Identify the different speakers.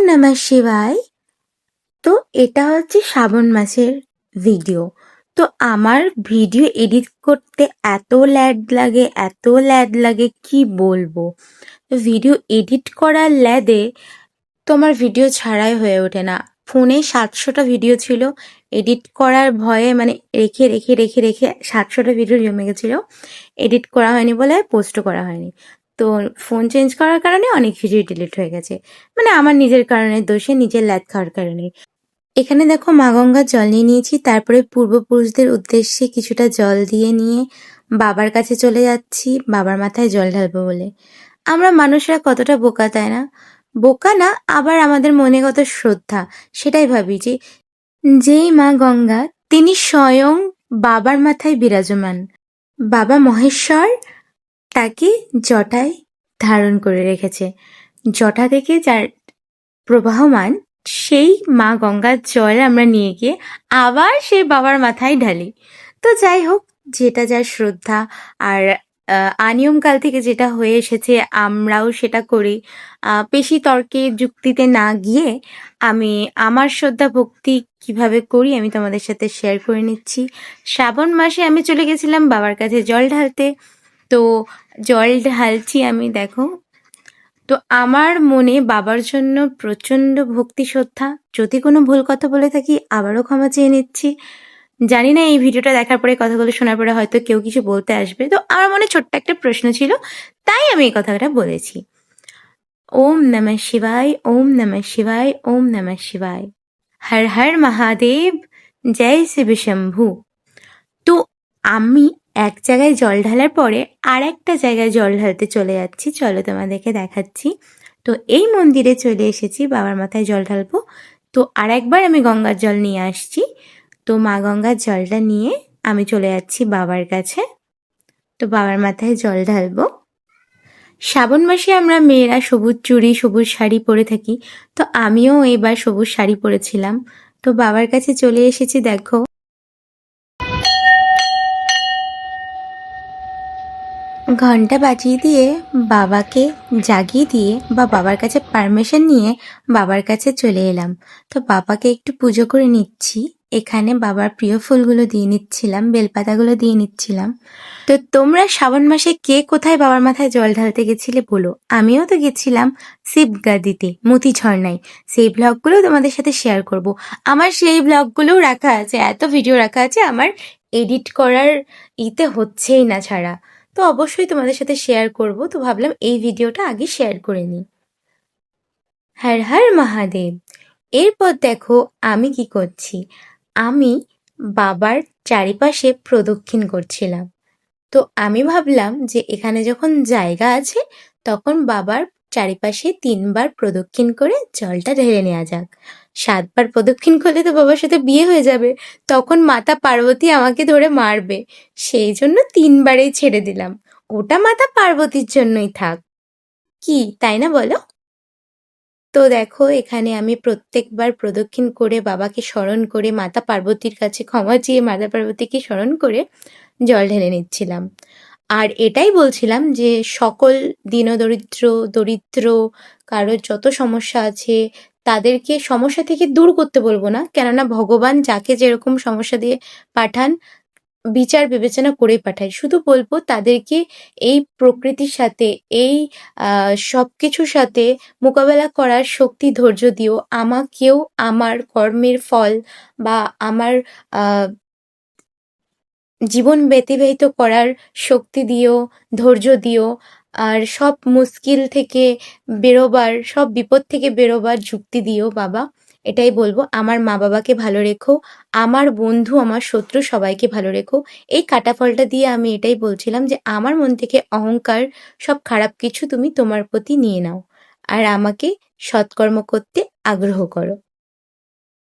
Speaker 1: নমঃ শিবায়। তো এটা হচ্ছে শ্রাবণ মাসের ভিডিও। তো আমার ভিডিও এডিট করতে এত ল্যাদ লাগে কি বলবো। তো ভিডিও এডিট করার ল্যাদে তোমার ভিডিও ছাড়াই হয়ে ওঠে না। ফোনে 700টা ভিডিও ছিল, এডিট করার ভয়ে মানে রেখে 700টা ভিডিও জমে গেছিল। এডিট করা হয়নি বলে পোস্টও করা হয়নি। তো ফোন চেঞ্জ করার কারণে অনেক ভিডিও ডিলিট হয়ে গেছে, মানে আমার নিজের কারণে দোষে, নিজের ল্যাদ খাওয়ার কারণে। এখানে দেখো মা গঙ্গার জল নিয়ে নিয়েছি, তারপরে পূর্বপুরুষদের উদ্দেশ্যে কিছুটা জল দিয়ে নিয়ে বাবার কাছে চলে যাচ্ছি বাবার মাথায় জল ঢালবো বলে। আমরা মানুষরা কতটা বোকা, তাই না? বোকা না, আবার আমাদের মনে কত শ্রদ্ধা, সেটাই ভাবি যে যেই মা গঙ্গা তিনি স্বয়ং বাবার মাথায় বিরাজমান। বাবা মহেশ্বর তাকে জটায় ধারণ করে রেখেছে। জটা থেকে যার প্রবাহমান সেই মা গঙ্গার জল আমরা নিয়ে গিয়ে আবার সেই বাবার মাথায় ঢালি। তো যাই হোক, যেটা যার শ্রদ্ধা। আর আনিয়ম কাল থেকে যেটা হয়ে এসেছে আমরাও সেটা করি। বেশি তর্কে যুক্তিতে না গিয়ে আমি আমার শ্রদ্ধা ভক্তি কিভাবে করি আমি তোমাদের সাথে শেয়ার করে নিচ্ছি। শ্রাবণ মাসে আমি চলে গেছিলাম বাবার কাছে জল ঢালতে। তো জল ঢালছি আমি, দেখো। তো আমার মনে বাবার জন্য প্রচণ্ড ভক্তি শ্রদ্ধা। যদি কোনো ভুল কথা বলে থাকি আবারও ক্ষমা চেয়ে নিচ্ছি। জানি না এই ভিডিওটা দেখার পরে, কথাগুলো শোনার পরে হয়তো কেউ কিছু বলতে আসবে, তো আমার মনে ছোট্ট একটা প্রশ্ন ছিল, তাই আমি এই কথাটা বলেছি। ওম নমঃ শিবায়, ওম নমঃ শিবায়, ওম নমঃ শিবায়। হর হর মহাদেব, জয় শিব শম্ভু। তো আমি এক জায়গায় জল ঢালার পরে আর একটা জায়গায় জল ঢালতে চলে যাচ্ছি, চলো তোমাদেরকে দেখাচ্ছি। তো এই মন্দিরে চলে এসেছি, বাবার মাথায় জল ঢালবো। তো আর একবার আমি গঙ্গার জল নিয়ে আসছি। তো মা গঙ্গার জলটা নিয়ে আমি চলে যাচ্ছি বাবার কাছে। তো বাবার মাথায় জল ঢালবো। শ্রাবণ মাসে আমরা মেয়েরা সবুজ চুড়ি সবুজ শাড়ি পরে থাকি। তো আমিও এবার সবুজ শাড়ি পরেছিলাম। তো বাবার কাছে চলে এসেছি, দেখো। ঘন্টা বাজিয়ে দিয়ে বাবাকে জাগিয়ে দিয়ে বা বাবার কাছে পারমিশন নিয়ে বাবার কাছে চলে এলাম। তো বাবাকে একটু পুজো করে নিচ্ছি। এখানে বাবার প্রিয় ফুলগুলো দিয়ে নিচ্ছিলাম, বেলপাতাগুলো দিয়ে নিচ্ছিলাম। তো তোমরা শ্রাবণ মাসে কে কোথায় বাবার মাথায় জল ঢালতে গেছিলে বলো। আমিও তো গেছিলাম শিবগাদিতে, মতি ঝর্ণায়। সেই ব্লগগুলো তোমাদের সাথে শেয়ার করব। আমার সেই ব্লগগুলোও রাখা আছে, এত ভিডিও রাখা আছে, আমার এডিট করার হচ্ছেই না ছাড়া। তো অবশ্যই তোমাদের সাথে শেয়ার করব। তো ভাবলাম এই ভিডিওটা আগে শেয়ার করে নিই। হর হর মহাদেব। এরপর দেখো আমি কি করছি। আমি বাবার চারিপাশে প্রদক্ষিণ করছিলাম। তো আমি ভাবলাম যে এখানে যখন জায়গা আছে তখন বাবার চারিপাশে 3বার প্রদক্ষিণ করে জলটা ঢেলে নেওয়া যাক। 7বার প্রদক্ষিণ করলে তো বাবার সাথে বিয়ে হয়ে যাবে, তখন মাতা পার্বতী আমাকে ধরে মারবে। সেই জন্য 3বারেই ছেড়ে দিলাম, ওটা মাতা পার্বতীর জন্যই থাক। কি তাই না বলো? তো দেখো এখানে আমি প্রত্যেকবার প্রদক্ষিণ করে বাবাকে স্মরণ করে মাতা পার্বতীর কাছে ক্ষমা চেয়ে মাতা পার্বতীকে স্মরণ করে জল ঢেলে নিচ্ছিলাম। আর এটাই বলছিলাম যে সকল দরিদ্র দরিদ্র কারোর যত সমস্যা আছে তাদেরকে সমস্যা থেকে দূর করতে বলবো না, কেননা ভগবান যাকে যেরকম সমস্যা দিয়ে পাঠান বিচার বিবেচনা করে পাঠায়। শুধু বলবো তাদেরকে এই প্রকৃতির সাথে, এই সব কিছুর সাথে মোকাবেলা করার শক্তি ধৈর্য দিও। আমাকেও আমার কর্মের ফল বা আমার জীবন ব্যতিবাহিত করার শক্তি দিও, ধৈর্য দিও। আর সব মুশকিল থেকে বেরোবার, সব বিপদ থেকে বেরোবার যুক্তি দিও বাবা। এটাই বলবো। আমার মা বাবাকে ভালো রেখো, আমার বন্ধু আমার শত্রু সবাইকে ভালো রেখো। এই কাটা ফলটা দিয়ে আমি এটাই বলছিলাম যে আমার মন থেকে অহংকার, সব খারাপ কিছু তুমি তোমার প্রতি নিয়ে নাও, আর আমাকে সৎকর্ম করতে আগ্রহ করো।